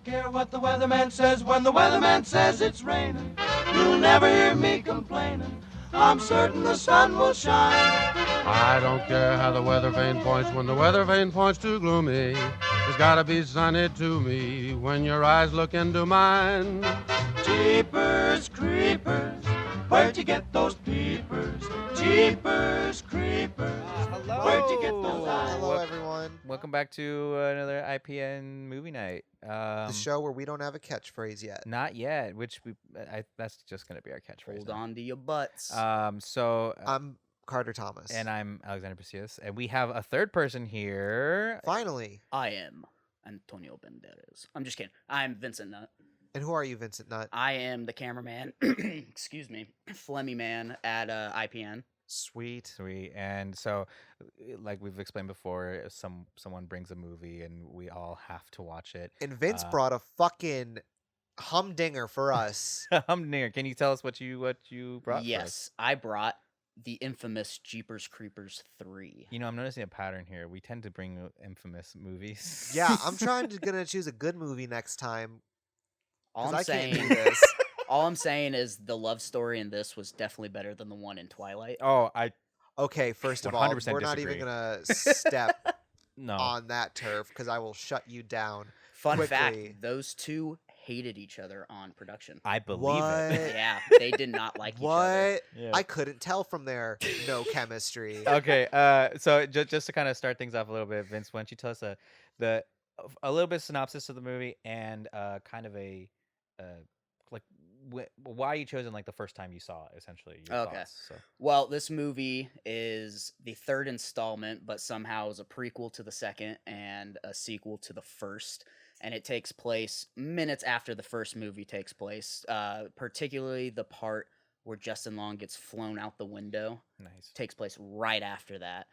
care what the weatherman says. When the weatherman says it's raining, you'll never hear me complaining. I'm certain the sun will shine. I don't care how the weather vane points. When the weather vane points too gloomy, it's gotta be sunny to me when your eyes look into mine. Jeepers creepers, where'd you get those peepers? Jeepers creepers, Hello. where'd you get those eyes? Hello, everyone. Welcome back to another IPN movie night. The show where we don't have a catchphrase yet. Not yet, which that's just gonna be our catchphrase. Hold now. on to your butts. I'm Carter Thomas. And I'm Alexander Pacillas, and we have a third person here. Finally. I am Antonio Banderas. I'm just kidding. I'm Vincent Nutt. And who are you, Vincent Nutt? I am the cameraman, excuse me, Flemmy man at IPN. Sweet. And so, like we've explained before, if someone brings a movie and we all have to watch it. And Vince brought a fucking humdinger for us. Humdinger, can you tell us what you brought? Yes, for us? I brought the infamous Jeepers Creepers 3. You know, I'm noticing a pattern here. We tend to bring infamous movies. Yeah, I'm gonna choose a good movie next time. All I I'm saying, can't do this. all I'm saying is the love story in this was definitely better than the one in Twilight. Oh, Okay, first of all, 100% we're not even disagree. gonna step no. on that turf because I will shut you down. Fun quickly. fact: those two hated each other on production. I believe What? it. Yeah, they did not like each What? other. Yeah. I couldn't tell from their no chemistry. Okay, so just to kind of start things off a little bit, Vince, why don't you tell us a little bit of synopsis of the movie and kind of a like why you chose it like the first time you saw it, essentially. Your Okay. thoughts, so. Well, this movie is the third installment, but somehow is a prequel to the second and a sequel to the first. And it takes place minutes after the first movie takes place, particularly the part where Justin Long gets flown out the window. Nice. Takes place right after that.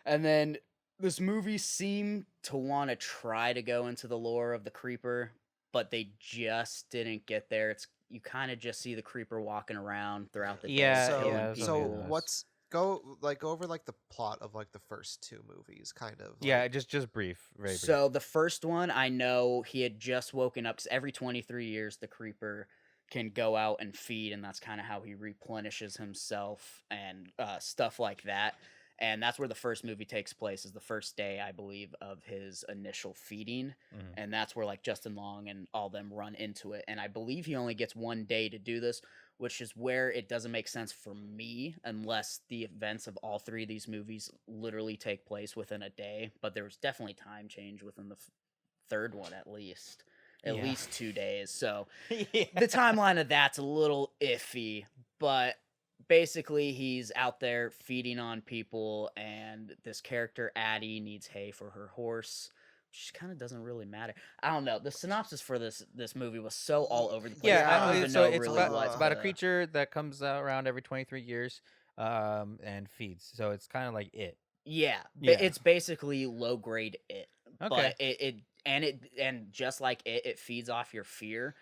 And then this movie seemed to want to try to go into the lore of the Creeper, but they just didn't get there. You kind of just see the Creeper walking around throughout the day. Yeah, So, yeah, so something like what's go over like the plot of like the first two movies, kind of. Yeah, like- just brief, very brief. So the first one, I know he had just woken up, because every 23 years the Creeper can go out and feed, and that's kind of how he replenishes himself and stuff like that. And that's where the first movie takes place, is the first day, I believe, of his initial feeding. Mhm. And that's where like Justin Long and all them run into it. And I believe he only gets one day to do this, which is where it doesn't make sense for me unless the events of all three of these movies literally take place within a day. But there was definitely time change within the third one, at least. At Yeah. least 2 days. So Yeah. the timeline of that's a little iffy, but basically he's out there feeding on people, and this character Addie needs hay for her horse, which kind of doesn't really matter. I don't know. The synopsis for this movie was so all over the place. Yeah, I don't Yeah, even so know it's really about a the- creature that comes around every 23 years, and feeds. So it's kind of like it. Yeah, Yeah. it's basically low grade it. Okay. But and just like it feeds off your fear,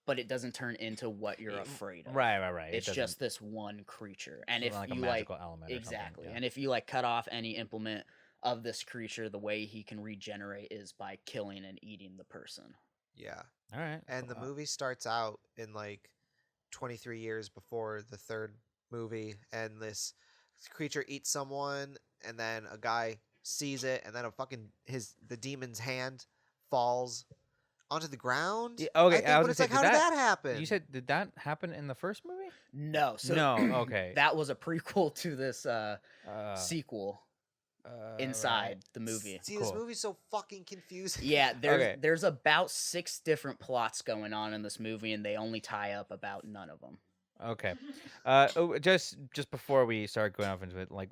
but it doesn't turn into what you're afraid of. Right. It It's doesn't- just this one creature, and it's if not like a you magical like element or something, exactly, yeah. and if you like cut off any implement of this creature, the way he can regenerate is by killing and eating the person. yeah. All right. And the movie starts out in like 23 years before the third movie, and this creature eats someone, and then a guy sees it, and then the demon's hand falls onto the ground. Yeah, okay, I think, I was but gonna it's say, like, did how did that- that happen? You said, did that happen in the first movie? No, so No, okay. that was a prequel to this sequel Right. inside the movie. See, this Cool. movie's so fucking confusing. Yeah, Okay. there's about 6 different plots going on in this movie, and they only tie up about none of them. Okay. Just before we start going off into it, like,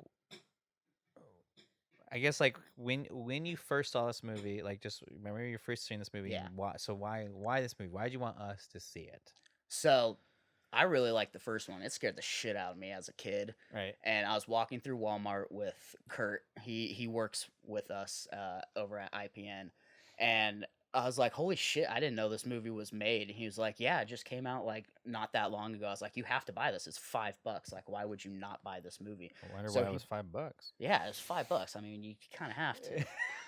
I guess like when you first saw this movie, like just remember you first seeing this movie. Yeah. And why this movie? Why did you want us to see it? So I really liked the first one. It scared the shit out of me as a kid. Right. And I was walking through Walmart with Kurt. He works with us over at IPN, and I was like, holy shit, I didn't know this movie was made. And he was like, yeah, it just came out like not that long ago. I was like, you have to buy this. It's $5. Like, why would you not buy this movie? I wonder So why it he- was $5. Yeah, it's $5. I mean, you kind of have to.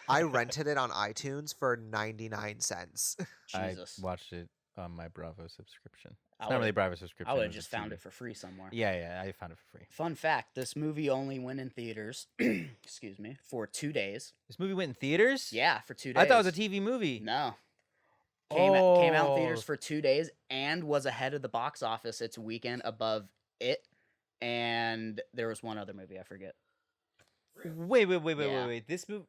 I rented it on iTunes for 99 cents. Jesus. I watched it on my Bravo subscription. I It's not really would've- Bravo subscription. I would it have was a just found TV. it for free somewhere. Yeah, I found it for free. Fun fact: this movie only went in theaters. excuse me, for 2 days. This movie went in theaters? Yeah, for 2 days. I thought it was a TV movie. No. Came out in theaters Oh. for 2 days and was ahead of the box office its weekend above it. And there was one other movie I forget. Wait. This movie.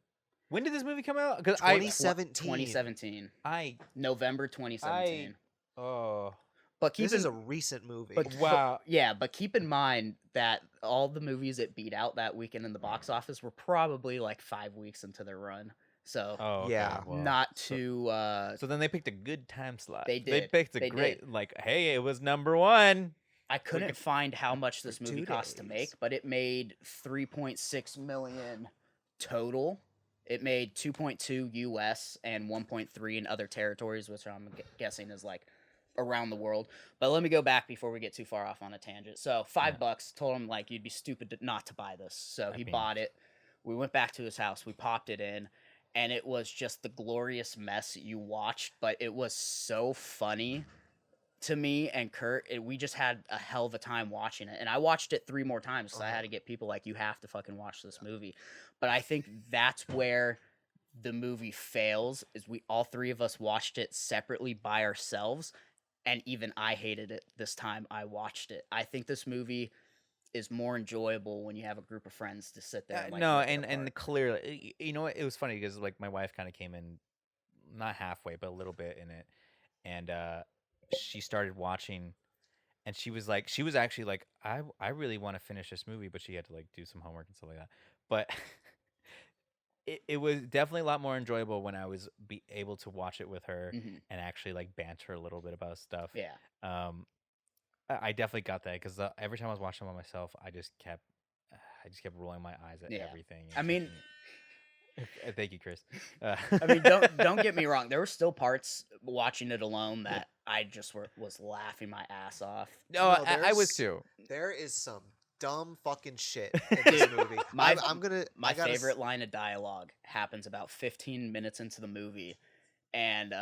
When did this movie come out? Because 2017. 2017, I November 2017. oh But keep This in, is a recent movie. but wow. yeah, but keep in mind that all the movies it beat out that weekend in the box office were probably like 5 weeks into their run. So Oh okay, Yeah. well, not so- too. So then they picked a good time slot. They They did. picked a They great like. Hey, it was number one. I couldn't find how much this For movie 2 cost to days. make, but it made 3.6 million total. It made 2.2 US and 1.3 in other territories, which I'm guessing is like around the world. But let me go back before we get too far off on a tangent. So $5 told him like you'd be stupid not to buy this. So he bought it. We went back to his house. We popped it in, and it was just the glorious mess you watched. But it was so funny to me and Kurt. We just had a hell of a time watching it, and I watched it 3 more times because I had to get people like, you have to fucking watch this movie. But I think that's where the movie fails, is we all 3 of us watched it separately by ourselves, and even I hated it this time I watched it. I think this movie is more enjoyable when you have a group of friends to sit there and like, no, rip it and apart. clearly, you know what? It was funny because like my wife kind of came in, not halfway, but a little bit in it, and she started watching, and she was actually like, I really want to finish this movie, but she had to like do some homework and stuff like that. But it was definitely a lot more enjoyable when I was able to watch it with her Mhm. and actually like banter a little bit about stuff. Yeah. I definitely got that because every time I was watching them by myself, I just kept rolling my eyes at Yeah. everything. and I mean- thinking- thank you, Chris. I mean, don't get me wrong. There were still parts watching it alone that I just was laughing my ass off. No, No, I was there's- too. There is some dumb fucking shit in this movie. My- I'm gonna. My I gotta favorite line of dialogue happens about 15 minutes into the movie, and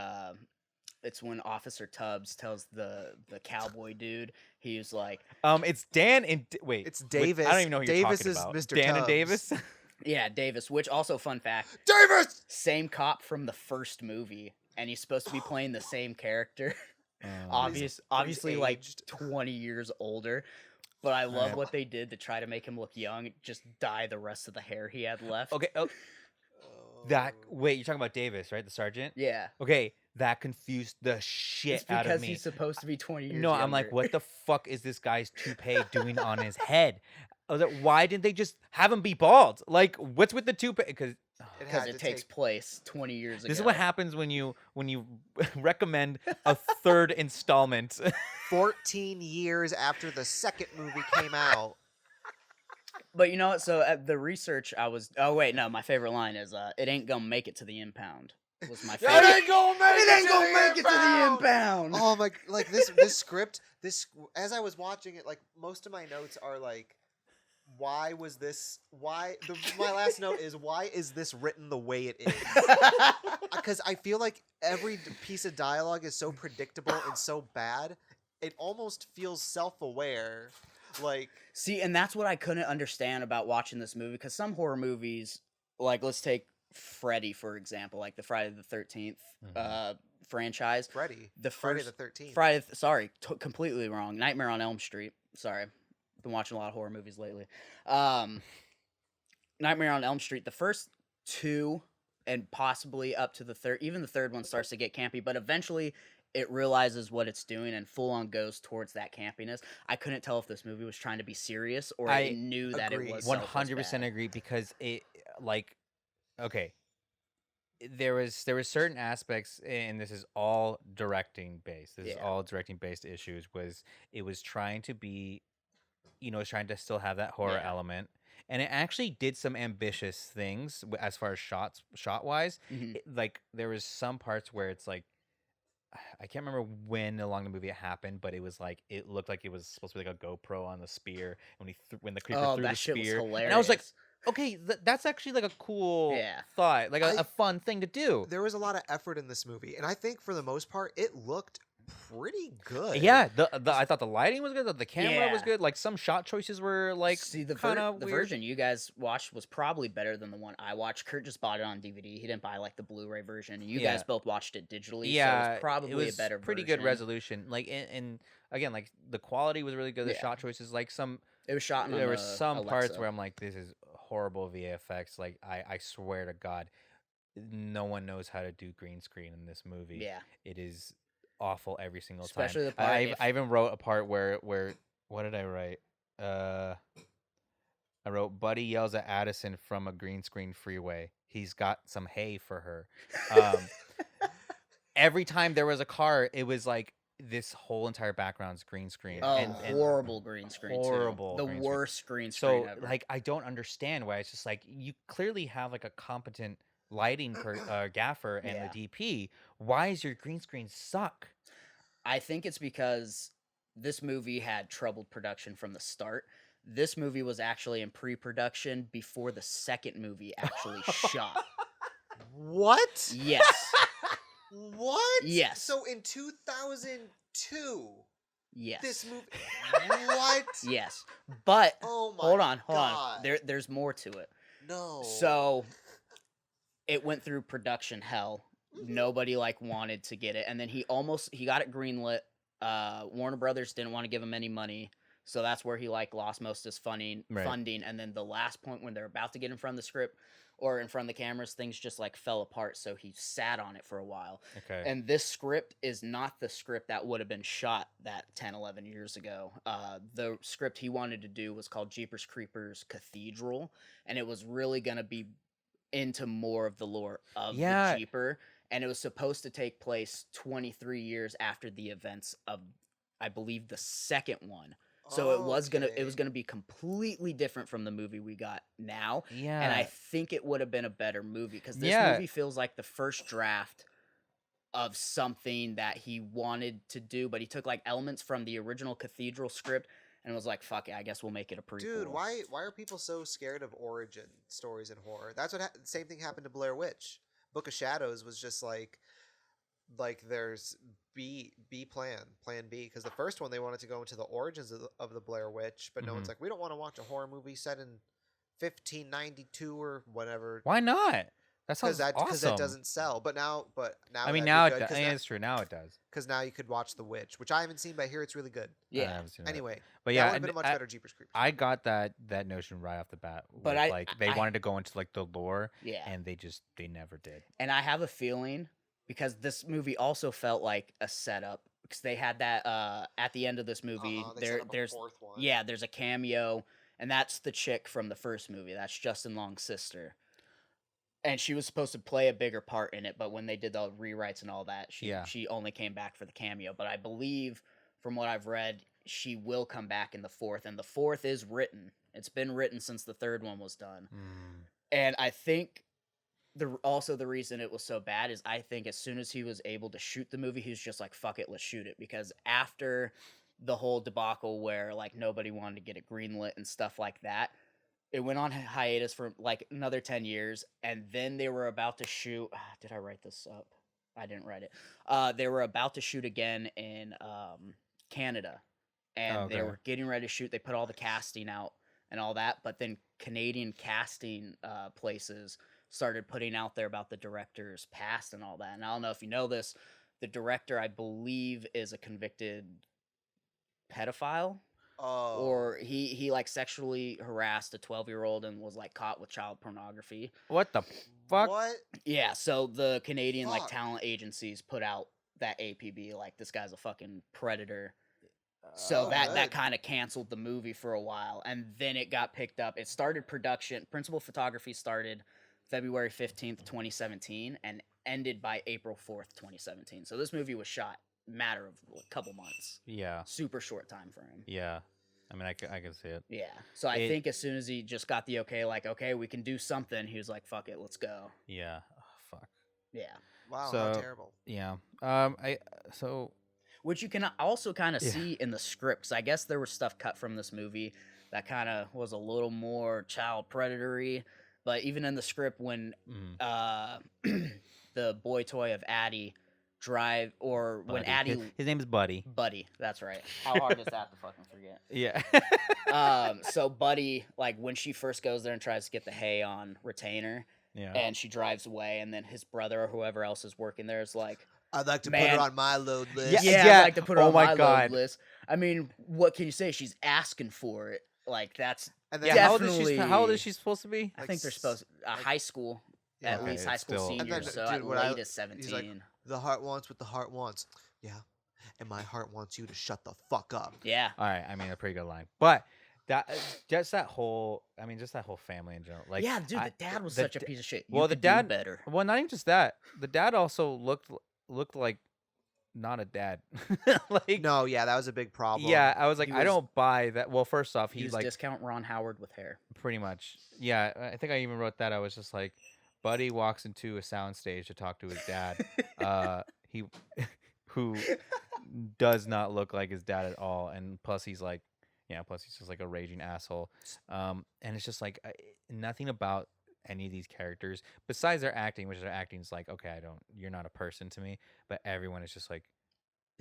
it's when Officer Tubbs tells the cowboy dude, he's like, It's Dan and wait. It's which- Davis. I don't even know who Davis you're is talking about. Mr. Dan and Tubbs. Davis. yeah, Davis. Which also, fun fact, Davis. same cop from the first movie, and he's supposed to be playing the same character. Obviously, like aged. 20 years older. But I love Alright. what they did to try to make him look young. Just dye the rest of the hair he had left. Okay. Oh, wait. You're talking about Davis, right? The sergeant. Yeah. Okay, that confused the shit It's out of because me. he's supposed to be 20 years No, I'm like, younger. what the fuck is this guy's toupee doing on his head? I was like, why didn't they just have him be bald? Like, what's with the toupee? Because Because had it to takes take- place 20 years ago. this is what happens when you recommend a third installment. 14 years after the second movie came out. But you know what? So at the research, I was. Oh wait, no. My favorite line is, "It ain't gonna make it to the impound." Was my favorite. gonna make it to the impound. Oh my! Like this script. As I was watching it, like most of my notes are like, why was this? My last note is, why is this written the way it is? Because I feel like every piece of dialogue is so predictable and so bad, it almost feels self-aware. Like, See, and that's what I couldn't understand about watching this movie. Because some horror movies, like let's take Freddy for example, like the Friday the 13th franchise. Freddy. The Friday first the 13th. Sorry, completely wrong. Nightmare on Elm Street. Sorry, been watching a lot of horror movies lately. Nightmare on Elm Street. The first 2 and possibly up to the third, even the third one starts to get campy, but eventually it realizes what it's doing and full on goes towards that campiness. I couldn't tell if this movie was trying to be serious or I it knew that it agree. was 100% bad. agree because it like okay. There was certain aspects, and this is all directing based. This is Yeah. all directing based issues. It was trying to be, it's trying to still have that horror Yeah. element, and it actually did some ambitious things as far as shot wise. Mhm. Like there was some parts where it's like, I can't remember when along the movie it happened, but it was like it looked like it was supposed to be like a GoPro on the spear when when the creeper Oh, threw that the shit was spear, hilarious. and I was like, okay, that's actually like a cool Yeah. thought, like I- a fun thing to do. There was a lot of effort in this movie, and I think for the most part, it looked pretty good. Yeah, I thought the lighting was good, the camera was Yeah. good. Like some shot choices were like See, the kind of weird. version you guys watched was probably better than the one I watched. Kurt just bought it on DVD. He didn't buy like the Blu-ray version, and you guys Yeah. both watched it digitally. Yeah, so it's probably it was a better pretty version. good resolution. Like and again, like the quality was really good. The Yeah. shot choices, like It was shot. there on were some parts Alexa. where I'm like, this is horrible VFX. Like I swear to God, no one knows how to do green screen in this movie. Yeah. It is awful every single Especially time. the part I even wrote a part where what did I write? I wrote Buddy yells at Addison from a green screen freeway. He's got some hay for her. Every time there was a car, it was like this whole entire background's green screen. Oh, and horrible green screen. horrible Too. The green screen. worst green screen So ever. like I don't understand why it's just like you clearly have like a competent lighting gaffer and Yeah. the DP. Why is your green screen suck? I think it's because this movie had troubled production from the start. This movie was actually in pre-production before the second movie actually shot. What? Yes. What? Yes. So in 2002, Yes. this movie. What? Yes. But Oh my hold on. God. There's more to it. No. So it went through production hell. Nobody like wanted to get it, and then he got it greenlit. Warner Brothers didn't want to give him any money, so that's where he like lost most of his funding. Right. And then the last point when they're about to get in front of the script or in front of the cameras, things just like fell apart. So he sat on it for a while. Okay. And this script is not the script that would have been shot that 10, 11 years ago. The script he wanted to do was called Jeepers Creepers Cathedral, and it was really going to be into more of the lore of Yeah. the Jeeper, and it was supposed to take place 23 years after the events of, I believe, the second one. So it was gonna be completely different from the movie we got now. Yeah. And I think it would have been a better movie because this Yeah. movie feels like the first draft of something that he wanted to do, but he took like elements from the original Cathedral script and was like, "Fuck it, I guess we'll make it a prequel." Dude, why are people so scared of origin stories in horror? That's what same thing happened to Blair Witch. Book of Shadows was just like there's plan B, because the first one they wanted to go into the origins of the Blair Witch, but no one's Mhm. like, we don't want to watch a horror movie set in 1592 or whatever, Why not? That sounds because awesome. that doesn't sell. But now I mean, that'd now be it good, does. It's true. Now it does. because now you could watch The Witch, which I haven't seen, but I hear it's really good. I Yeah. haven't seen that. Anyway, but that yeah, would have been a much better Jeepers Creepers. I got that notion right off the bat. But with, I- like they I- wanted to go into like the lore, Yeah. and they never did. And I have a feeling because this movie also felt like a setup because they had that at the end of this movie They set up a there's fourth one. there's a cameo, and that's the chick from the first movie. That's Justin Long's sister. And she was supposed to play a bigger part in it, but when they did the rewrites and all that, she only came back for the cameo. But I believe from what I've read, she will come back in the fourth, and the fourth is written. It's been written since the third one was done. And I think the reason it was so bad is I think as soon as he was able to shoot the movie, he was just like, fuck it, let's shoot it. Because after the whole debacle where like nobody wanted to get it greenlit and stuff like that, it went on hiatus for like another 10 years. And then they were about to shoot. Did I write this up? I didn't write it. They were about to shoot again in Canada. And they were getting ready to shoot. They put all the casting out and all that. But then Canadian casting places started putting out there about the director's past and all that. And I don't know if you know this, the director, I believe, is a convicted pedophile. Oh. Or he like sexually harassed a 12-year-old and was like caught with child pornography. What the fuck? What? Yeah, so the Canadian like Fuck. talent agencies put out that APB like this guy's a fucking predator. So Oh, that good. kind of canceled the movie for a while, and then it got picked up. It started production. Principal photography started February 15th, 2017, and ended by April 4th, 2017. So this movie was shot matter of a couple months. Yeah. Super short time frame. Yeah. I mean, I can see it. Yeah. So I It- think as soon as he just got the okay, like, okay, we can do something, he was like, fuck it, let's go. Yeah. Oh, fuck. Yeah. Wow, So- how terrible. Yeah. So Which you can also kind of Yeah. see in the script. 'Cause I guess there was stuff cut from this movie that kind of was a little more child predatory. But even in the script, when the boy toy of Addie when Buddy. Addie His name is Buddy. Buddy, that's right. How hard is that to fucking forget? Yeah. So Buddy, like when she first goes there and tries to get the hay on retainer, Yeah. and she drives away, and then his brother or whoever else is working there is like, I'd like to put Man. her on my load list. yeah, Yeah. I'd like to put her Oh on my my God. load list. I mean, what can you say? She's asking for it. Like that's And Yeah. then How old is she? definitely- How old is she supposed to be? I Like think they're supposed high school, Yeah. at Okay, least high it's school still- And seniors. then, So dude, at what I- latest he's like, 17. the heart wants what the heart wants. Yeah. And my heart wants you to shut the fuck up. Yeah. All right. I mean, a pretty good line, but just that whole family in general. Like, yeah, dude, the dad was the such a da- piece of shit. well, You the could do dad- better. Well, not even just that. The dad also looked like not a dad. Like, No, yeah, that was a big problem. yeah, I was like, He I was- don't buy that. Well, first off, He he's was like discount Ron Howard with hair. pretty much. Yeah, I think I even wrote that. I was just like, Buddy walks into a soundstage to talk to his dad. He who does not look like his dad at all, and plus he's like, plus he's just like a raging asshole. And it's just like nothing about any of these characters besides their acting, which their acting is like, okay, you're not a person to me, but everyone is just like.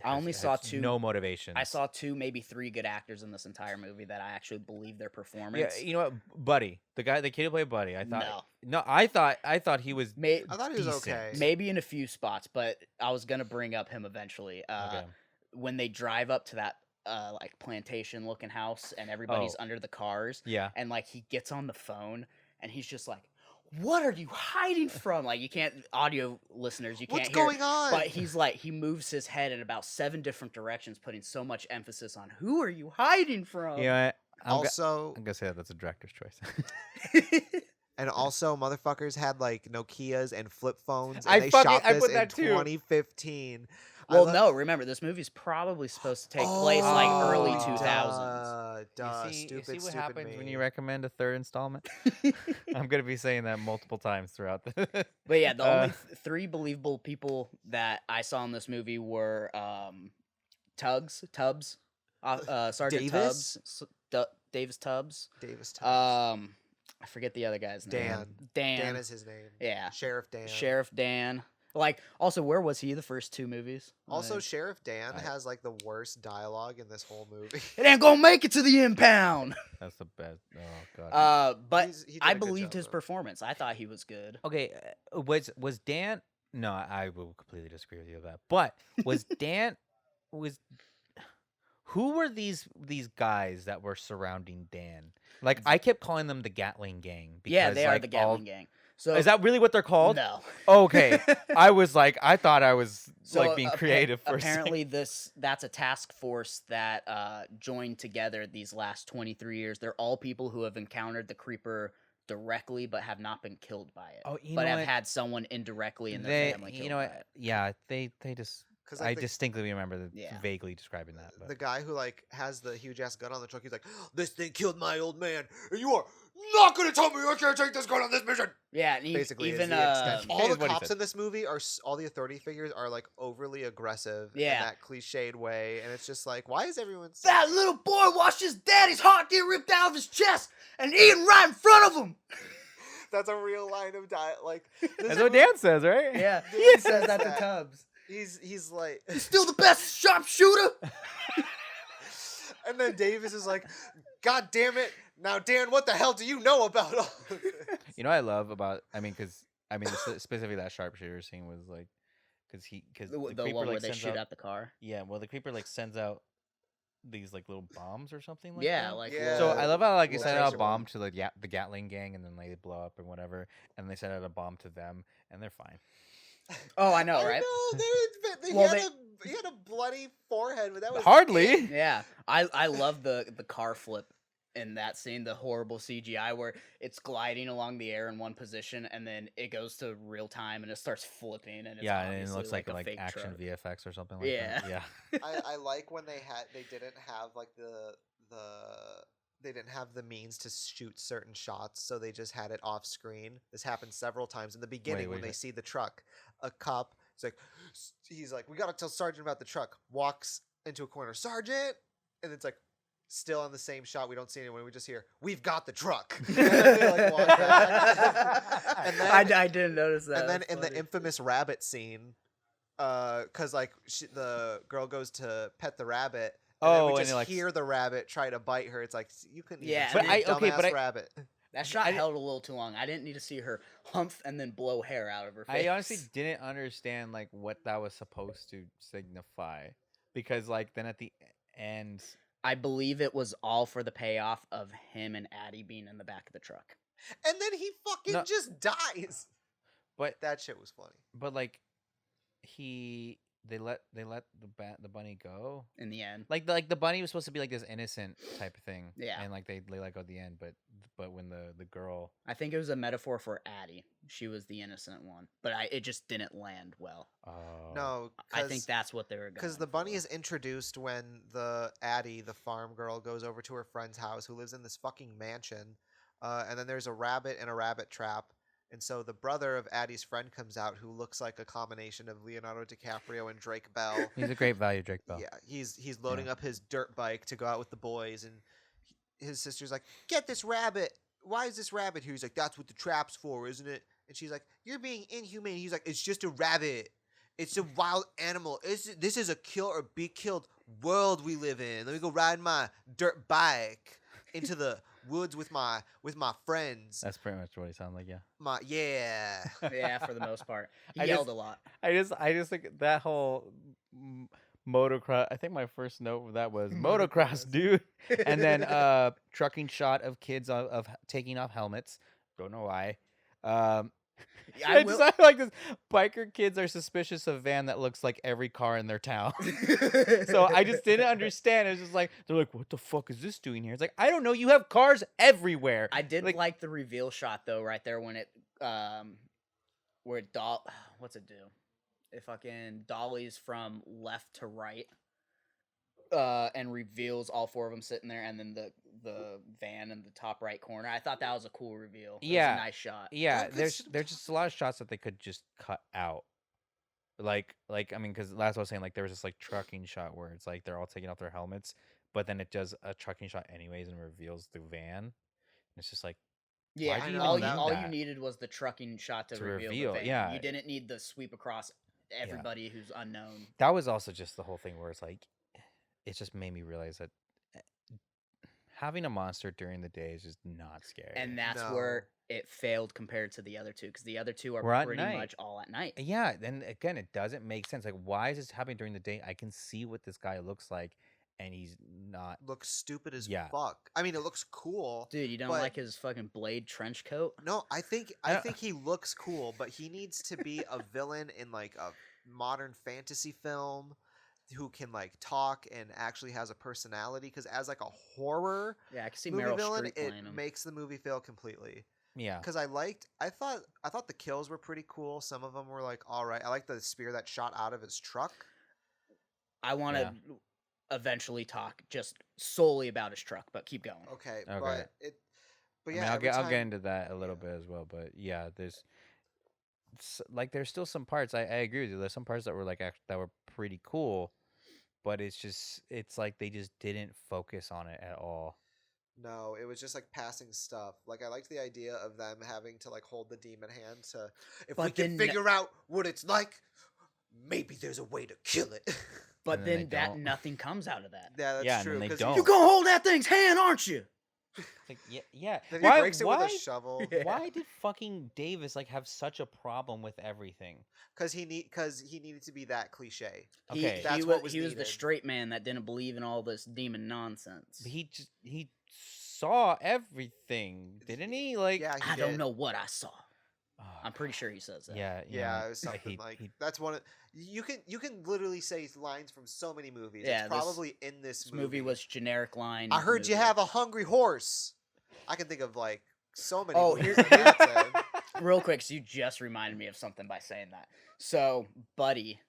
I only saw has two- No motivation. I saw 2, maybe 3 good actors in this entire movie that I actually believe their Yeah, performance. you know what, Buddy, the kid who played Buddy. I thought No. I thought he was. May, I thought he was decent. okay. maybe in a few spots, but I was gonna bring up him eventually. Okay. When they drive up to that like plantation looking house and everybody's Oh. under the cars, Yeah. and like he gets on the phone and he's just like, "What are you hiding from?" Like you can't, audio listeners, you can't What's hear it, going on? but he's like, he moves his head in about 7 different directions, putting so much emphasis on who are you hiding from. You know what? also, I'm gonna say that's a director's choice. and also, motherfuckers had like Nokias and flip phones. And I they fucking- shot I this put in that too. 2015. I Well, lo- no, remember this movie's probably supposed to take place like early Oh, 2000s. Duh, you see stupid, what stupid happens me. when you recommend a third installment? I'm gonna be saying that multiple times throughout the. But yeah, the only 3 believable people that I saw in this movie were Tubbs, Sergeant Davis? Davis Tubbs. Davis Tubbs. I forget the other guy's name. Dan. Dan. Dan is his name. Yeah. Sheriff Dan. Sheriff Dan. Like, also, where was he the first 2 movies? Also, Like, Sheriff Dan I- has like the worst dialogue in this whole movie. it ain't gonna make it to the impound. That's the best. Oh god. But He did I a good believed job, his though. performance. I thought he was good. Okay, was Dan? No, I will completely disagree with you on that. But was Dan? Who were these guys that were surrounding Dan? Like I kept calling them the Gatling Gang. Yeah, because, they are like, the Gatling Gang. So Is that really what they're called? No. Okay, I was like, I thought I was like being appa- creative for a second. apparently that's a task force that joined together these last 23 years. They're all people who have encountered the creeper directly but have not been killed by it. Oh, you but know have what? had someone indirectly in their family killed you know by what? it. Yeah, they just. 'Cause, I like, the- distinctly remember Yeah. vaguely describing that. But. The guy who like has the huge ass gun on the truck, he's like, "This thing killed my old man, and you are not gonna tell me I can't take this gun on this mission." Yeah, and Basically, even is the extent. That All is the what he cops said. in this movie are all the authority figures are like overly aggressive Yeah. in that cliched way, and it's just like, why is everyone? So- that little boy watched his daddy's heart get ripped out of his chest and eaten right in front of him. That's a real line of diet. Like this That's is- what Dan says, right? Yeah, Dude he says says that to that. Tubbs. He's like, He's still the best sharpshooter. and then Davis is like, "God damn it! Now, Dan, what the hell do you know about all of this?" You know what I love about specifically that sharpshooter scene was like because The the one creeper where like they sends shoot out, at the car. yeah, well the creeper like sends out these like little bombs or something like Yeah, that. like Yeah. So little- I love how like you little send out a tracer bomb bomb. to like the Gatling gang and then they blow up and whatever, and they send out a bomb to them and they're fine. Oh, I know, right? I know. Well, He had a bloody forehead, but that was Hardly. it. Yeah, I love the car flip in that scene, the horrible CGI where it's gliding along the air in one position and then it goes to real time and it starts flipping and it's Yeah, and it obviously looks like a fake action truck. VFX or something like Yeah. that. Yeah. I like when they didn't have like they didn't have the means to shoot certain shots, so they just had it off screen. This happened several times in the beginning what when do you they see the truck. A cop he's like, "We gotta tell Sergeant about the truck." Walks into a corner, "Sergeant," and it's like, still on the same shot. We don't see anyone. We just hear, "We've got the truck." And then they, like, walk back. And then, I didn't notice that. and then That's in the funny. infamous rabbit scene, because like the girl goes to pet the rabbit, and then we and just it, like, hear the rabbit try to bite her. It's like, you couldn't Yeah, even but see a dumbass rabbit. That shot held a little too long. I didn't need to see her humph and then blow hair out of her face. I honestly didn't understand like what that was supposed to signify, because like then at the end, I believe it was all for the payoff of him and Addie being in the back of the truck. And then he fucking No. just dies. but That shit was funny. like they let the bunny go. In the end, Like the bunny was supposed to be like this innocent type of thing. Yeah. And like they let go at the end, but when the girl, I think it was a metaphor for Addie. She was the innocent one, but it just didn't land well. No, I think that's what they were going. because the bunny for. is introduced when the Addie, the farm girl, goes over to her friend's house, who lives in this fucking mansion, and then there's a rabbit in a rabbit trap, and so the brother of Addie's friend comes out, who looks like a combination of Leonardo DiCaprio and Drake Bell. he's a great value, Drake Bell. Yeah, he's loading up his dirt bike to go out with the boys, and his sister's like, "Get this rabbit. Why is this rabbit here?" He's like, "That's what the trap's for, isn't it?" And she's like, "You're being inhumane." He's like, "It's just a rabbit. It's a wild animal. This is a kill or be killed world we live in. Let me go ride my dirt bike into the woods with my friends." That's pretty much what he sounded like. Yeah. Yeah, for the most part, he I yelled just- a lot. I just think that whole motocross. I think my first note of that was motocross, dude. And then trucking shot of kids of taking off helmets. Don't know why. I It's not like this. Biker kids are suspicious of a van that looks like every car in their town. So I just didn't understand. It was just like they're like, "What the fuck is this doing here?" It's like, I don't know. You have cars everywhere. I did like the reveal shot though, right there when it where what's it do? It fucking dollies from left to right. And reveals all four of them sitting there, and then the van in the top right corner. I thought that was a cool reveal. It was Yeah. a nice shot. Yeah, Well, 'cause there's just a lot of shots that they could just cut out. Like I mean, because last I was saying, like there was this like trucking shot where it's like they're all taking off their helmets, but then it does a trucking shot anyways and reveals the van. And it's just like, Yeah, Why'd you all even you need all you that? needed was the trucking shot to To reveal reveal, the van. yeah. You didn't need the sweep across everybody who's unknown. that was also just the whole thing where it's like, it just made me realize that having a monster during the day is just not scary. And that's No. where it failed compared to the other two, because the other two We're are at pretty night. much all at night. Yeah, then again, it doesn't make sense. Like, why is this happening during the day? I can see what this guy looks like, and he's not. Looks stupid as Yeah. fuck. I mean, it looks cool. Dude, you don't But- like his fucking blade trench coat? No, I think don't- he looks cool, but he needs to be a villain in like a modern fantasy film who can like talk and actually has a personality. Because as like a horror Yeah, I can see movie Meryl villain, Streep it playing him. makes the movie fail completely. Yeah, Because I thought the kills were pretty cool. Some of them were like all right. I like the spear that shot out of his truck. I want to Yeah. eventually talk just solely about his truck, but keep going. Okay, Okay. but I yeah, mean, every I'll get time- into that a little bit as well. But yeah, there's still some parts. I agree with you. There's some parts that were like that were pretty cool, but it's like they just didn't focus on it at all. No, it was just like passing stuff. Like I liked the idea of them having to like hold the demon hand to if we But can then- figure out what it's like, maybe there's a way to kill it. But And then then they that don't. nothing comes out of that. Yeah, that's Yeah, and true. then they 'cause don't. You gonna hold that thing's hand, aren't you? It's like, yeah. Then he Why? breaks it why? with a shovel Yeah. Why did fucking Davis like have such a problem with everything? because he needed to be that cliche. Okay. That's he what was was the needed. straight man that didn't believe in all this demon nonsense. But he saw everything, didn't he? Like, Yeah, he I don't did. know what I saw. oh, I'm pretty sure he says that. Yeah, Yeah, it was something he- like he- that's one of you can literally say lines from so many movies. Yeah, it's this- probably in this This movie was generic line. I heard you movie. have a hungry horse. I can think of like so many. Oh, movies here- that that's in. Real quick, so you just reminded me of something by saying that. So, Buddy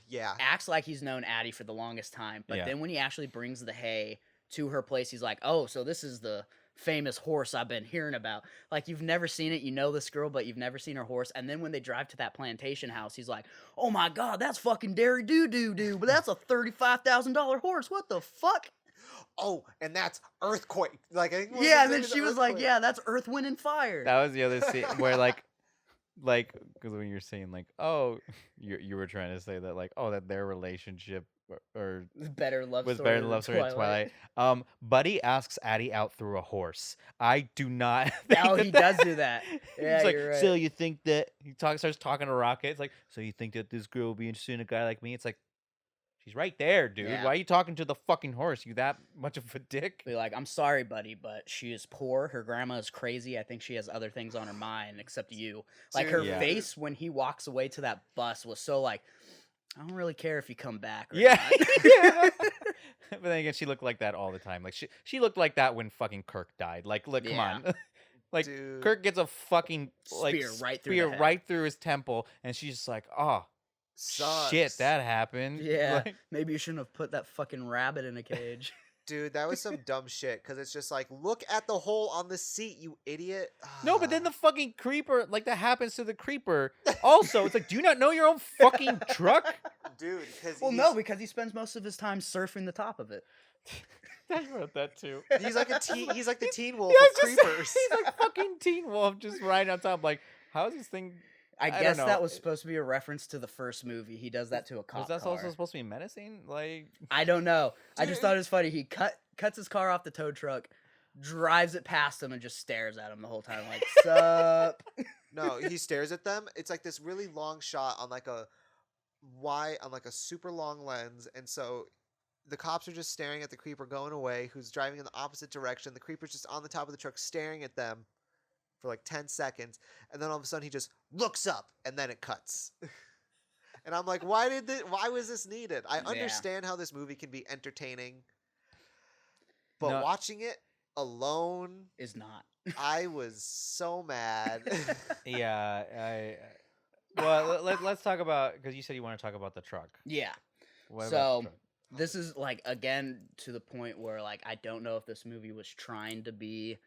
Yeah. acts like he's known Addie for the longest time, but Yeah. then when he actually brings the hay to her place, he's like, "Oh, so this is the famous horse I've been hearing about." Like, you've never seen it, you know this girl, but you've never seen her horse. And then when they drive to that plantation house, he's like, "Oh my god, that's fucking Dairy Doo Doo Doo, but that's a $35,000 horse. What the fuck?" oh, and that's earthquake. Like, I think one of Yeah, the and then things she is was like, earthquake. "Yeah, that's Earth, Wind, and Fire." That was the other scene where like because when you're saying like, oh, you were trying to say that like, oh, that their relationship or Better love was story better than than Love Story at Twilight. Twilight. Buddy asks Addie out through a horse. I do not think Oh, that he does do that. Yeah, He's like, you're right. so you think that starts talking to Rocket. It's like, so you think that this girl will be interested in a guy like me? It's like, she's right there, dude. Yeah. Why are you talking to the fucking horse? You that much of a dick? Be like, "I'm sorry, buddy, but she is poor. Her grandma is crazy. I think she has other things on her mind except you." Like, her Dude. Yeah. face when he walks away to that bus was so like, "I don't really care if you come back." Or Yeah. not." Yeah. But then again, she looked like that all the time. Like she looked like that when fucking Kirk died. Like, look, come Yeah. on. Like Dude. Kirk gets a fucking like Spear right through the spear head. right through his temple, and she's just like, oh shit, Sucks. that happened. Yeah, Like, maybe you shouldn't have put that fucking rabbit in a cage. Dude, that was some dumb shit. Because it's just like, look at the hole on the seat, you idiot. no, but then the fucking creeper, like that happens to the creeper. Also, it's like, do you not know your own fucking truck? Dude, because Well, no, because he spends most of his time surfing the top of it. I wrote that too. he's like a teen. He's like the Teen Wolf Yeah, of it's just- creepers. he's like fucking Teen Wolf, just right on top. Like, how is this thing? I don't guess know. that was supposed to be a reference to the first movie. He does that to a cop Was that car. also supposed to be menacing? Like, I don't know. I just Dude. thought it was funny. He cuts his car off the tow truck, drives it past him, and just stares at him the whole time, like, "Sup?" No, he stares at them. It's like this really long shot on like a super long lens, and so the cops are just staring at the creeper going away, who's driving in the opposite direction. The creeper's just on the top of the truck staring at them for like 10 seconds, and then all of a sudden he just looks up, and then it cuts. And I'm like, why was this needed? I Yeah. understand how this movie can be entertaining, but No. watching it alone, Is not. I was so mad. yeah, well, let's talk about, because you said you want to talk about the truck. Yeah. What about So the truck? this is like, again, to the point where like I don't know if this movie was trying to be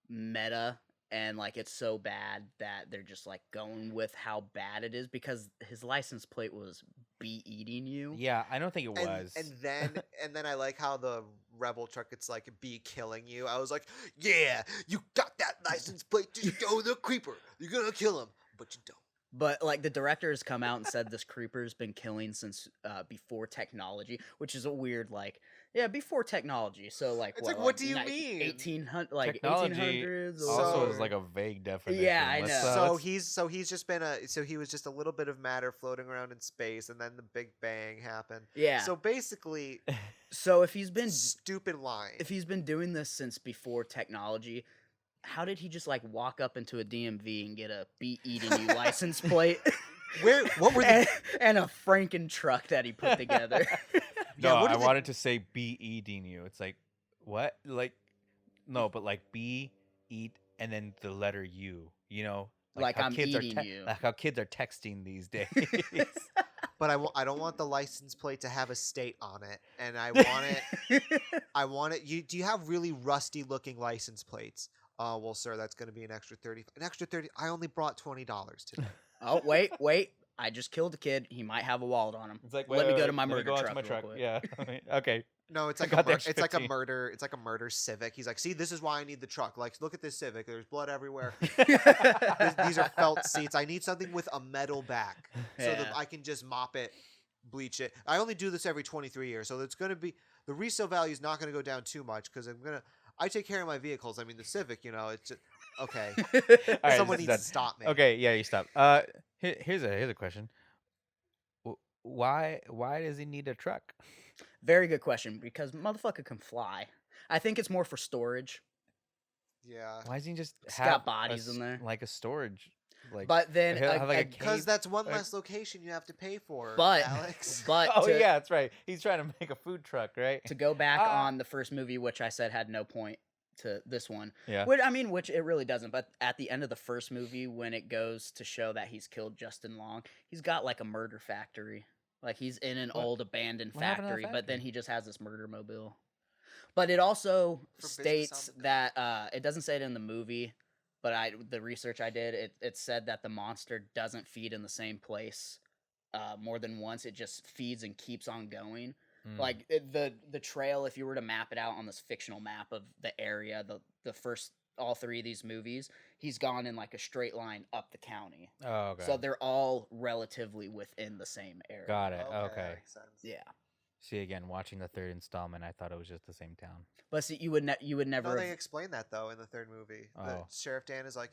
meta and like it's so bad that they're just like going with how bad it is, because his license plate was "Be Eating You." Yeah, I don't think it was. And then I like how the rebel truck, it's like, "Be killing you." I was like, yeah, you got that license plate to show the creeper. You're gonna kill him, but you don't. But like the director has come out and said this creeper's been killing since before technology, which is a weird like, yeah, before technology. So like, It's like, what do you mean? 1800, like Technology 1800s. also or... is like a vague definition. Yeah, I Let's, know. let's- He was just a little bit of matter floating around in space, and then the Big Bang happened. Yeah. So basically, So if he's been stupid line. doing this since before technology, how did he just like walk up into a DMV and get a "Be Eating You" license plate What were the and a Franken truck that he put together? No, what I are the- wanted to say be eating you. It's like, what? Like, no, but like be, eat, and then the letter U. You know, Like how I'm kids eating are you. like how kids are texting these days. But I don't want the license plate to have a state on it, and I want it. Do you have really rusty looking license plates? Well, sir, that's going to be an extra 30. An extra 30. I only brought $20 today. Oh, wait. I just killed a kid. He might have a wallet on him. It's like, Let me go to my let me murder go out truck. to my real truck. quick. Yeah. Okay. No, it's I like got the it's extra like a 15. murder. It's like a murder Civic. He's like, see, this is why I need the truck. Like, look at this Civic. There's blood everywhere. These are felt seats. I need something with a metal back so that Yeah. I can just mop it, bleach it. I only do this every 23 years, so it's going to be the resale value is not going to go down too much because I take care of my vehicles. I mean, the Civic, it's just, okay. All right, Someone this is needs done. to stop me. Okay, yeah, you stop. Here's a question. Why does he need a truck? Very good question, because motherfucker can fly. I think it's more for storage. Yeah. Why doesn't he just It's have got bodies in s- there. like a storage? Like, But then, have like a Because cave? that's one Like- less location you have to pay for, but Alex. Oh to, yeah, that's right. He's trying to make a food truck, right? to go back Ah. on the first movie, which I said had no point to this one. Yeah. Which it really doesn't. But at the end of the first movie, when it goes to show that he's killed Justin Long, he's got like a murder factory. Like he's in an What- old abandoned what happened to that factory, but then factory? he just has this murder mobile. But it also For business states on the- that it doesn't say it in the movie, but the research I did, it said that the monster doesn't feed in the same place more than once. It just feeds and keeps on going. Like the trail, if you were to map it out on this fictional map of the area, the first all three of these movies, he's gone in like a straight line up the county. Oh, okay. So they're all relatively within the same area. Got it. that Okay. makes sense. Yeah. See, again, watching the third installment, I thought it was just the same town. But see, you would never. No, they have- explain that though in the third movie. The Oh. Sheriff Dan is like,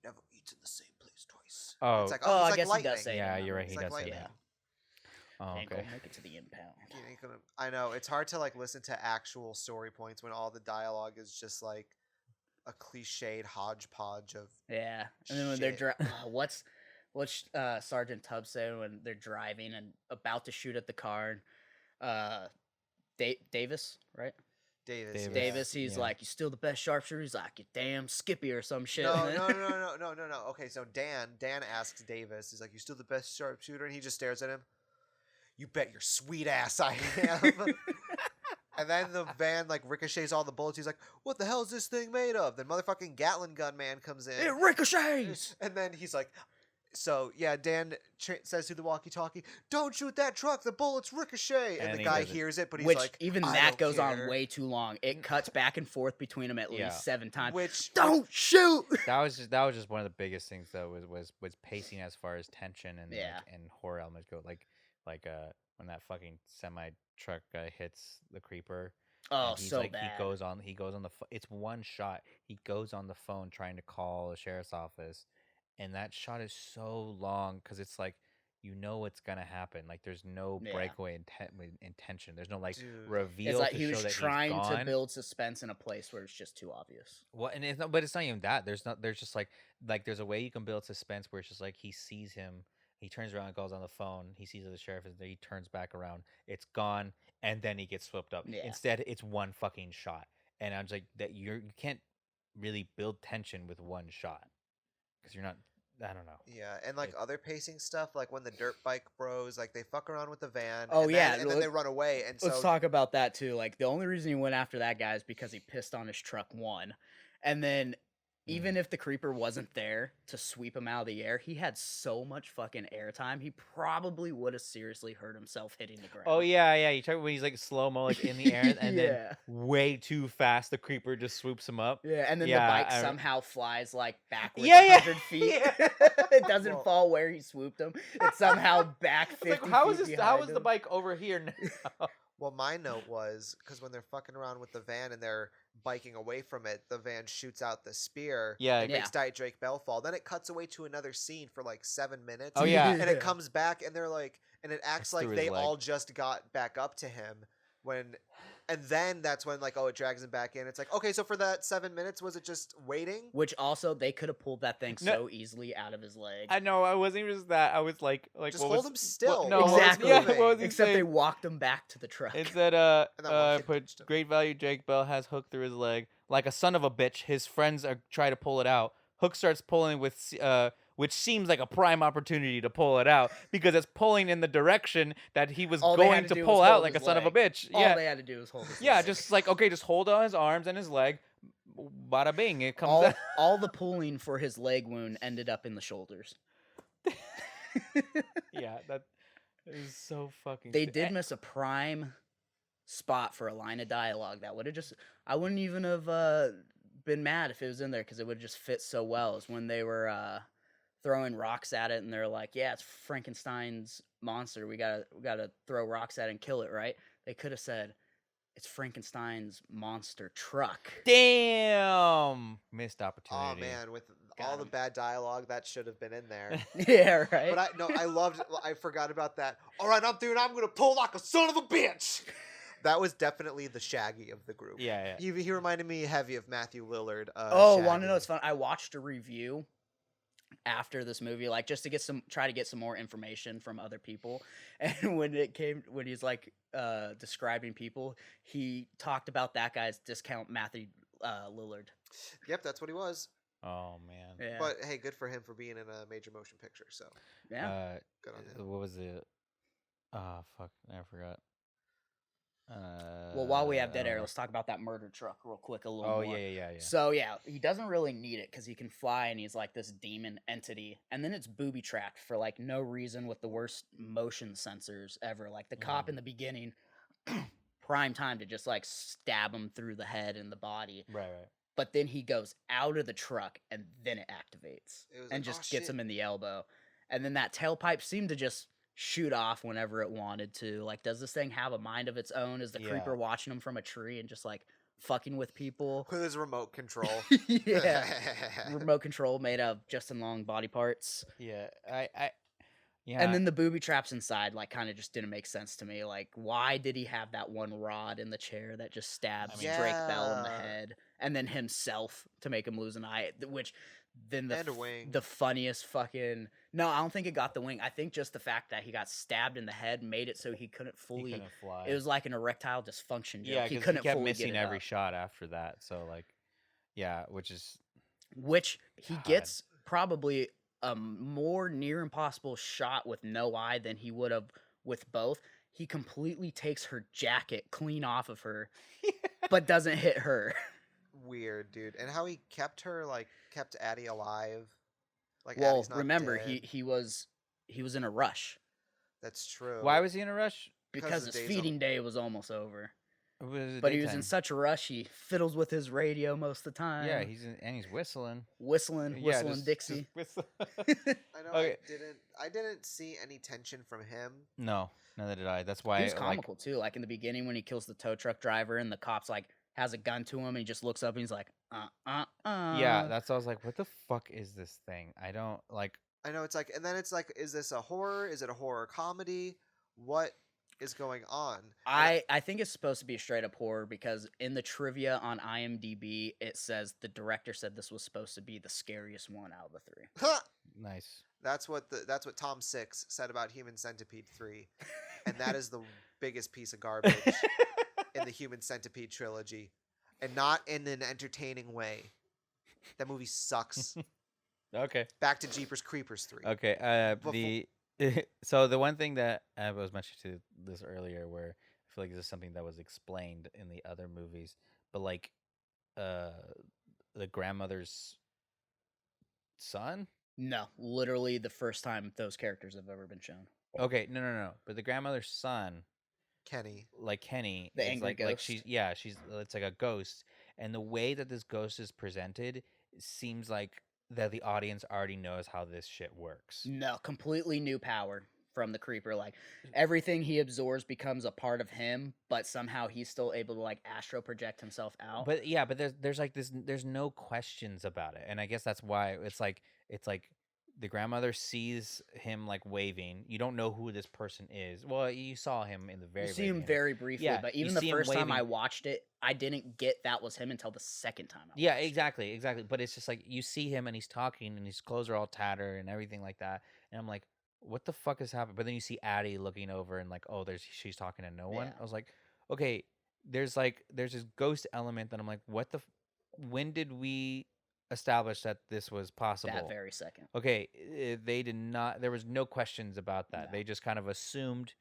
he never eats in the same place twice. Oh. It's like, Oh, it's I like guess lightning. he does say. Yeah, it in you're that right. one. He It's like does say lightning. that. Oh, Ain't okay. gonna make it to the impound. You ain't gonna. I know it's hard to like listen to actual story points when all the dialogue is just like a cliched hodgepodge of. Yeah, and then when they're Shit. what's Sergeant Tubbs say when they're driving and about to shoot at the car? Davis, right? Davis. Davis, he's Yeah. like, "You still the best sharpshooter." He's like, "You damn Skippy" or some shit. No, and no, then- no. Okay, so Dan asks Davis, he's like, "You still the best sharpshooter?" And he just stares at him. You bet your sweet ass I am. And then the van like ricochets all the bullets. He's like, "What the hell is this thing made of?" Then motherfucking Gatling gun man comes in. It ricochets. And then he's like, so yeah, Dan says to the walkie-talkie, "Don't shoot that truck. The bullets ricochet." And And the he guy does it. hears it, but he's Which like, even "I that don't goes on care." way too long. It cuts back and forth between them at Yeah. least 7 times. Which Don't shoot. That was just one of the biggest things though was pacing as far as tension and Yeah. and horror elements go. Like when that fucking semi truck hits the creeper. Oh, and he's so like, bad. He goes on the it's one shot. He goes on the phone trying to call the sheriff's office, and that shot is so long because it's like you know what's gonna happen. Like there's no Yeah. breakaway intention. There's no like Dude. reveal. It's like to he show was that trying he's to gone. build suspense in a place where it's just too obvious. Well, and it's not, but it's not even that. There's just like there's a way you can build suspense where it's just like he sees him, he turns around and calls on the phone, he sees that the sheriff is there, he turns back around, it's gone, and then he gets swept up. Yeah. Instead, it's one fucking shot, and I'm just like that you can't really build tension with one shot because you're not. I don't know. Yeah, and like It- other pacing stuff, like when the dirt bike bros, like they fuck around with the van. Oh, and yeah, then, and then they run away. And so Let's talk about that too. Like the only reason he went after that guy is because he pissed on his truck one, and then even if the creeper wasn't there to sweep him out of the air, he had so much fucking airtime. He probably would have seriously hurt himself hitting the ground. Oh yeah. You talk when he's like slow mo, like in the air, and Yeah. then way too fast, the creeper just swoops him up. Yeah, and then Yeah, the bike I- somehow flies like backwards Yeah, yeah, 100 feet. yeah. It doesn't Well- fall where he swooped him. It's somehow back 50 It's like how is feet this? How behind is the him. bike over here now? well, my note was because when they're fucking around with the van and they're biking away from it, the van shoots out the spear. Yeah. It makes Yeah. Diet Drake Bell fall. Then it cuts away to another scene for like 7 minutes. Oh, yeah. And it comes back and they're like, and it acts It's like through his they leg. all just got back up to him when. And then that's when like, oh, it drags him back in. It's like, okay, so for that 7 minutes, was it just waiting? Which also, they could have pulled that thing No. so easily out of his leg. I know. I wasn't even just that. I was like, Just what hold was- him still. no, what was- Exactly. yeah, what was he Except they saying? walked him back to the truck. It said, And that one kid put punched him. great value. Jake Bell has Hook through his leg like a son of a bitch. His friends are try to pull it out. Hook starts pulling with which seems like a prime opportunity to pull it out because it's pulling in the direction that he was All they going had to do pull was out hold like a his son of a leg. bitch. All Yeah, they had to do was hold his yeah, leg. just like okay, just hold on his arms and his leg. Bada bing, it comes all, out. all the pulling for his leg wound ended up in the shoulders. Yeah, that is so fucking. They stu- did and- miss a prime spot for a line of dialogue that would have just. I wouldn't even have been mad if it was in there because it would just fit so well. Is when they were throwing rocks at it and they're like, "Yeah, it's Frankenstein's monster. We gotta throw rocks at it and kill it, right?" They could have said, "It's Frankenstein's monster truck." Damn, missed opportunity. Oh man, with Got all the him. bad dialogue, that should have been in there. Yeah, right. But I loved. I forgot about that. All right, I'm gonna pull like a son of a bitch. That was definitely the Shaggy of the group. Yeah. He reminded me heavy of Matthew Lillard. Oh, want Shaggy. to know what's fun? I watched a review after this movie, like just to try to get some more information from other people. And when he's like describing people, he talked about that guy's discount Matthew Lillard. Yep, that's what he was. Oh man. Yeah, But hey, good for him for being in a major motion picture. So yeah. good on him. What was it? Oh fuck, I forgot. Well, while we have dead air, let's talk about that murder truck real quick. A little Oh more. yeah. So yeah, he doesn't really need it because he can fly and he's like this demon entity. And then it's booby trapped for like no reason with the worst motion sensors ever. Like the cop in the beginning prime time to just like stab him through the head and the body. Right. But then he goes out of the truck and then it activates It was and like, just "Oh, gets shit." him in the elbow. And then that tailpipe seemed to just shoot off whenever it wanted to. Like, does this thing have a mind of its own? Is the Yeah. creeper watching him from a tree and just like fucking with people? With his remote control. Yeah. Remote control made of Justin Long body parts. Yeah. Yeah. And then the booby traps inside, like, kind of just didn't make sense to me. Like, why did he have that one rod in the chair that just stabs Drake Bell in the Yeah. head, and then himself to make him lose an eye? Which then And a wing. the funniest fucking I don't think it got the wing. I think just the fact that he got stabbed in the head made it so he couldn't fully. He couldn't fly. It was like an erectile dysfunction joke. yeah, he 'cause couldn't kept fully missing get it every up. shot after that. So like, yeah, which is Which he God. gets probably a more near impossible shot with no eye than he would have with both. He completely takes her jacket clean off of her, but doesn't hit her. Weird, dude. And how he kept Addie alive. Like, Well, Addie's not remember dead. he was in a rush That's true. why was he in a rush? because the his day's feeding day was almost over. It was But he was in daytime. such a rush, he fiddles with his radio most of the time. Yeah, he's whistling. whistling Yeah, Dixie. whistle. I know. Okay. I didn't see any tension from him. No, neither did I. That's why He was like, comical too. Like in the beginning when he kills the tow truck driver and the cops like has a gun to him and he just looks up and he's like, yeah, that's I was like, what the fuck is this thing? I don't like. I know, it's like, and then it's like, is this a horror? Is it a horror comedy? What is going on? And I think it's supposed to be a straight up horror because in the trivia on IMDb it says the director said this was supposed to be the scariest one out of the three. Huh! Nice. That's what Tom Six said about Human Centipede 3, and that is the biggest piece of garbage in the Human Centipede trilogy, and not in an entertaining way. That movie sucks. Okay. Back to Jeepers Creepers 3. Okay. Befo- So the one thing that I was mentioning to this earlier, where I feel like this is something that was explained in the other movies, but like, the grandmother's son. No, literally the first time those characters have ever been shown. Okay, no. But the grandmother's son, Kenny. like Kenny, The is angry like ghost? she's it's like a ghost, and the way that this ghost is presented seems like that the audience already knows how this shit works. No, completely new power from the creeper. Like everything he absorbs becomes a part of him, but somehow he's still able to like astro project himself out. But yeah, but there's like this, there's no questions about it, and I guess that's why it's like the grandmother sees him like waving. You don't know who this person is. Well, you saw him in the very you see him beginning. very briefly, Yeah, but you even the see him first time I waving. watched it, I didn't get that was him until the second time. Yeah, exactly. But it's just like you see him and he's talking and his clothes are all tattered and everything like that, and I'm like, what the fuck is happening? But then you see Addie looking over and like, oh, she's talking to no one. Yeah. I was like, okay, there's this ghost element that I'm like, what the? When did we establish that this was possible? That very second. Okay, they did not. There was no questions about that. No. They just kind of assumed.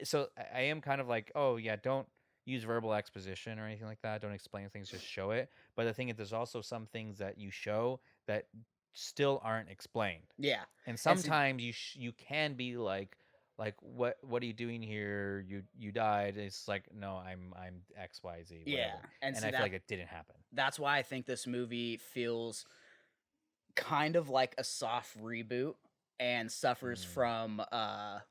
So I am kind of like, oh yeah, don't use verbal exposition or anything like that. Don't explain things, just show it. But the thing is, there's also some things that you show that still aren't explained. Yeah. And see- sometimes you can be like what are you doing here? You died. It's like, no, I'm XYZ. Yeah. Whatever. And And see I that, feel like it didn't happen. that's why I think this movie feels kind of like a soft reboot and suffers from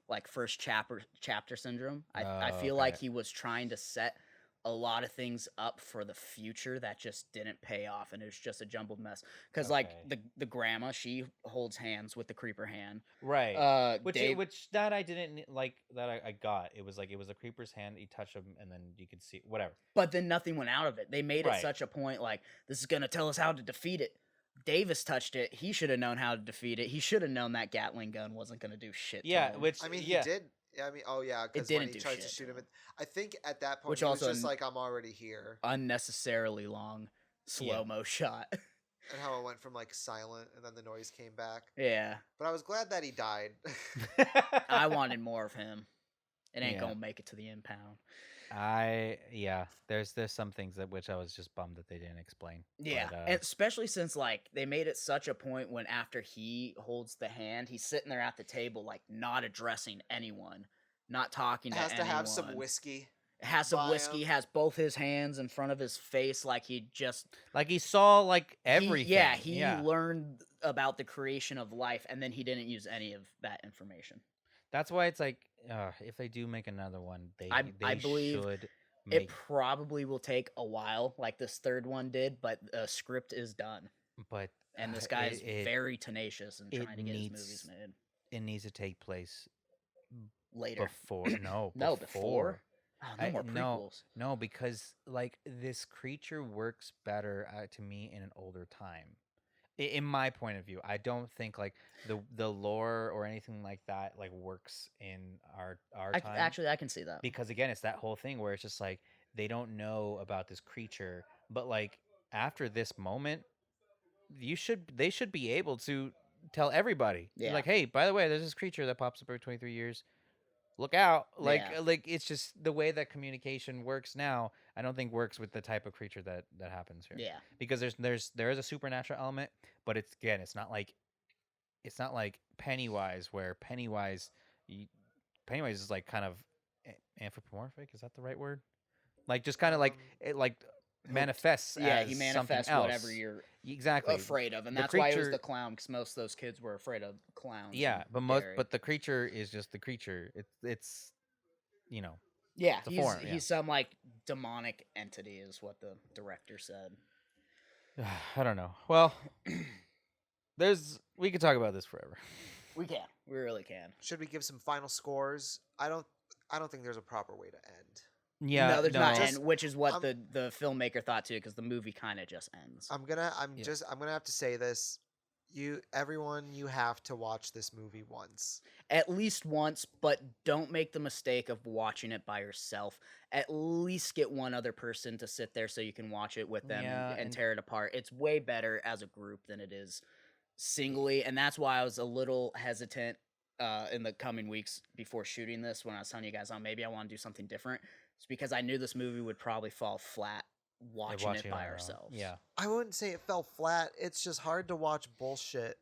like first chapter syndrome. I feel like Okay. he was trying to set a lot of things up for the future that just didn't pay off, and it was just a jumbled mess. Because like Okay. the grandma, she holds hands with the creeper hand. Right. Which Dave- which that I didn't like, that I got. It was a creeper's hand. You touch him and then you could see whatever. but then nothing went out of it. They made it Right. such a point like this is gonna tell us how to defeat it. Davis touched it. He should have known how to defeat it. He should have known that Gatling gun wasn't gonna do shit. to Yeah, him. which I mean, yeah. he did. I mean, oh yeah, because when didn't he do tries to shit shoot to him, him. I think at that point Which he was also just n- like, I'm already here. unnecessarily long slow mo shot. And how it went from like silent and then the noise came back. Yeah, But I was glad that he died. I wanted more of him. It ain't Yeah. gonna make it to the impound. There's some things that which I was just bummed that they didn't explain. Yeah, But, and especially since like they made it such a point when after he holds the hand, he's sitting there at the table like not addressing anyone, not talking It to has to anyone. have some whiskey. has some by whiskey, him. has both his hands in front of his face, like he just Like he saw like everything. he learned about the creation of life, and then he didn't use any of that information. That's why it's like, if they do make another one, I believe should It make. probably will take a while, like this third one did, but the script is done, But and this guy is it very tenacious in it trying to get his needs- movies made. it needs to take place Later. before. No, No, before. Oh, no more no, prequels. no, because like this creature works better to me in an older time. In my point of view, I don't think like the lore or anything like that like works in our time. Actually, I can see that. Because again, it's that whole thing where it's just like they don't know about this creature, but like after this moment, they should be able to tell everybody. Yeah. Like, hey, by the way, there's this creature that pops up every 23 years. Look out. Like Yeah. like it's just the way that communication works now, I don't think works with the type of creature that happens here. Yeah. Because there is a supernatural element, but it's not like Pennywise, where Pennywise is like kind of anthropomorphic. Is that the right word? Like just kind of like it like manifests. Yeah, as he something manifests else. whatever you're exactly afraid of, and The that's why it was creature- the clown, because most of those kids were afraid of clowns. Yeah, and but Gary. the creature is just the creature. It's you know. yeah, it's a form, yeah. he's some like demonic entity, is what the director said. I don't know. Well, we could talk about this forever. We really can. Should we give some final scores? I don't think there's a proper way to end. Yeah, no, there's not, Just- and which is what I'm- the filmmaker thought too, because the movie kind of just ends. I'm Yeah. gonna have to say this. Everyone, you have to watch this movie once. At least once, but don't make the mistake of watching it by yourself. At least get one other person to sit there so you can watch it with them Yeah, and and- tear it apart. It's way better as a group than it is singly, and that's why I was a little hesitant in the coming weeks before shooting this, when I was telling you guys, oh, maybe I want to do something different. It's because I knew this movie would probably fall flat watching it by on our own. ourselves. Yeah. I wouldn't say it fell flat. It's just hard to watch bullshit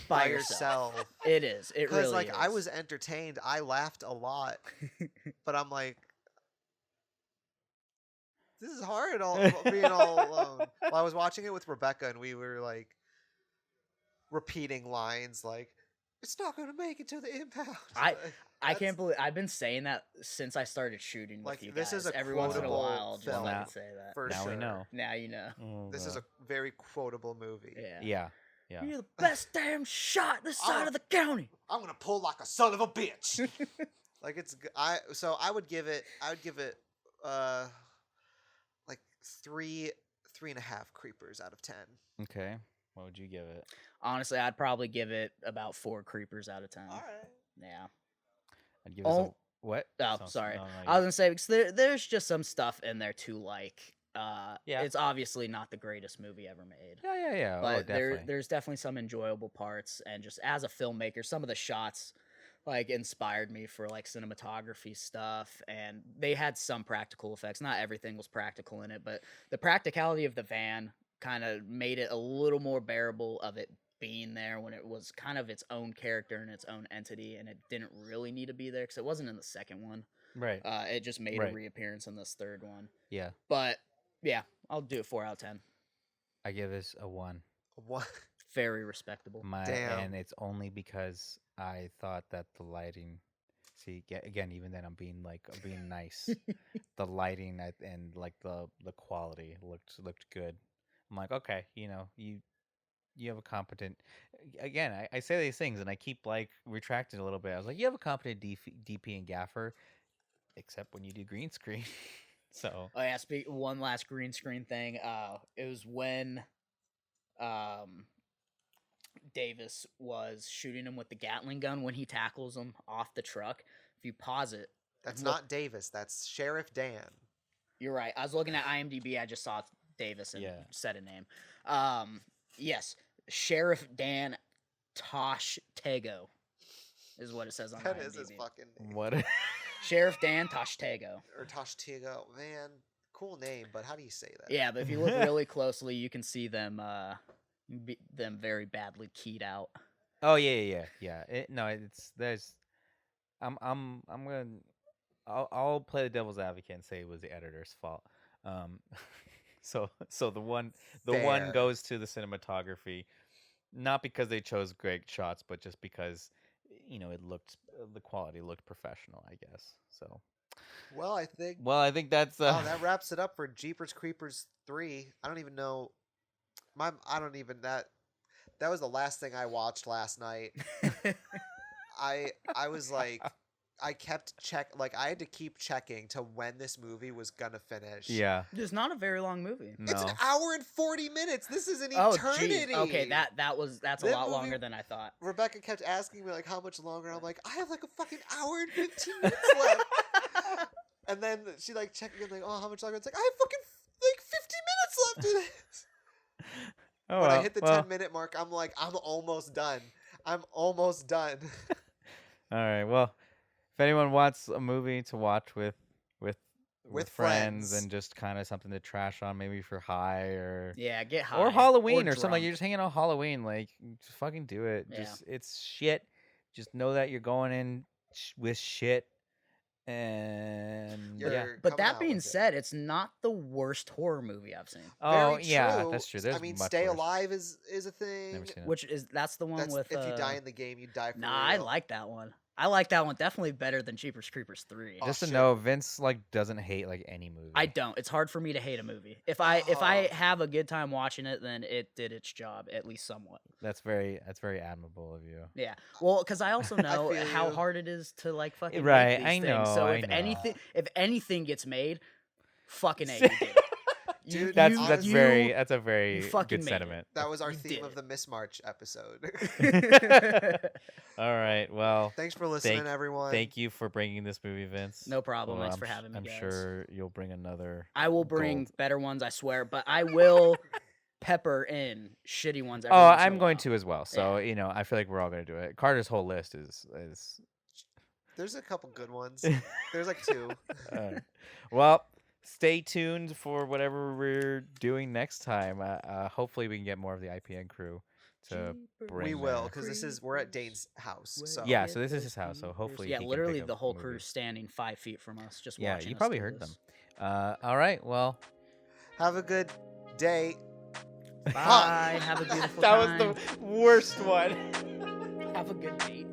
By by yourself. yourself. It is. It Because really like is. I was entertained. I laughed a lot, but I'm like, this is hard. Being all alone. Well, I was watching it with Rebecca, and we were like repeating lines like, "It's not going to make it to the impound." I That's- can't believe I've been saying that since I started shooting Like, with you this guys. is a Every once in a quotable while, I'll just film. let Now- me say that. For now sure. we know. Now you know. Oh, This is God. a very quotable movie. Yeah. Yeah. Yeah. You're the best damn shot this side of the county. I'm gonna pull like a son of a bitch. Like I would give it like 3.5 creepers out of 10. Okay. What would you give it? Honestly, I'd probably give it about 4 creepers out of 10. All right. Yeah. I'd give this Oh. what? Oh, So- sorry. no, I was you- gonna say, because there's just some stuff in there too. Like, Yeah. it's obviously not the greatest movie ever made. Yeah. But Oh, definitely. there's definitely some enjoyable parts, and just as a filmmaker, some of the shots like inspired me for like cinematography stuff, and they had some practical effects. Not everything was practical in it, but the practicality of the van kind of made it a little more bearable of it being there when it was kind of its own character and its own entity, and it didn't really need to be there because it wasn't in the second one. Right. It just made Right. a reappearance in this third one. Yeah. But yeah, I'll do it 4 out of 10. I give this a 1. What? Very respectable. Damn. And it's only because I thought that the lighting. See, again, even then, I'm being nice. The lighting and like the quality looked good. I'm like, okay, you have a competent. Again, I say these things and I keep like retracting a little bit. I was like, you have a competent DP and gaffer, except when you do green screen. So Oh yeah, one last green screen thing. It was when Davis was shooting him with the Gatling gun when he tackles him off the truck. If you pause it, That's Look- not Davis. That's Sheriff Dan. you're right. I was looking at IMDb. I just saw Davis and Yeah. said a name. Yes, Sheriff Dan Tosh Tego is what it says on That IMDb. is his fucking name. what? Sheriff Dan Tosh Tego. Or Toshtigo. Man, cool name, but how do you say that? Yeah, but if you look really closely, you can see them them very badly keyed out. Oh yeah. No, it's there's. I'm I'll play the devil's advocate and say it was the editor's fault. Um, so the one Fair. goes to the cinematography, not because they chose great shots, but just because it looked the quality looked professional, I guess. So Well, I think I think that's that wraps it up for Jeepers Creepers 3. I don't even know. That was the last thing I watched last night. I was like, I had to keep checking to when this movie was gonna finish. yeah. It's not a very long movie. No. It's an hour and 40 minutes. This is an Oh, eternity. jeez. Okay, that's a That lot movie- longer than I thought. Rebecca kept asking me like how much longer. I'm like, I have like a fucking hour and 15 minutes left. And then she like checking in like, oh, how much longer? It's like I have fucking like 50 minutes left of this. Oh, When I well, hit the well, 10-minute mark, I'm like, I'm almost done. I'm almost done. All right. Well, if anyone wants a movie to watch with With friends friends. and just kind of something to trash on, maybe for high or Yeah, get high. or Halloween or something. Like drunk. you're just hanging out Halloween, like just fucking do it. Yeah. Just it's shit. Just know that you're going in with shit, and You're yeah. But coming that out being with it. said, it's not the worst horror movie I've seen. Oh Very yeah, true. that's true. There's I mean, much Stay worse. Alive is a thing. Never seen it. That's the one That's with. if you die in the game, you die for Nah, I real. like that one. I like that one definitely better than Jeepers Creepers 3. Oh, Just to shit. know, Vince like doesn't hate like any movie. I don't. It's hard for me to hate a movie. If I Oh. have a good time watching it, then it did its job at least somewhat. That's very admirable of you. Yeah. Well, because I also know feel how you. hard it is to like fucking Right, make these I things. know, So I if know. anything gets made, fucking A, you did it. Dude, That's you- that's a very fucking good made it. sentiment. That was our You theme did of it. the Miss March episode. All right. Well, Thanks for listening, everyone. thank you for bringing this movie, Vince. No problem. Well, Thanks I'm for sh- having me, I'm guys. sure you'll bring another. I will bring gold. better ones, I swear, but I will pepper in shitty ones. Every Oh, once in a I'm going while. to as well. So I feel like we're all going to do it. Carter's whole list is. There's a couple good ones. There's like two. Well, stay tuned for whatever we're doing next time. Hopefully, we can get more of the IPN crew to bring. We will, their- because we're at Dane's house. So Yeah, so this is his house. So hopefully, yeah, he can literally pick the up whole movies. crew's standing 5 feet from us, just Yeah, watching. you us probably do heard this. them. All right. Well, have a good day. Bye. Have a beautiful that time. was the worst one. Have a good date.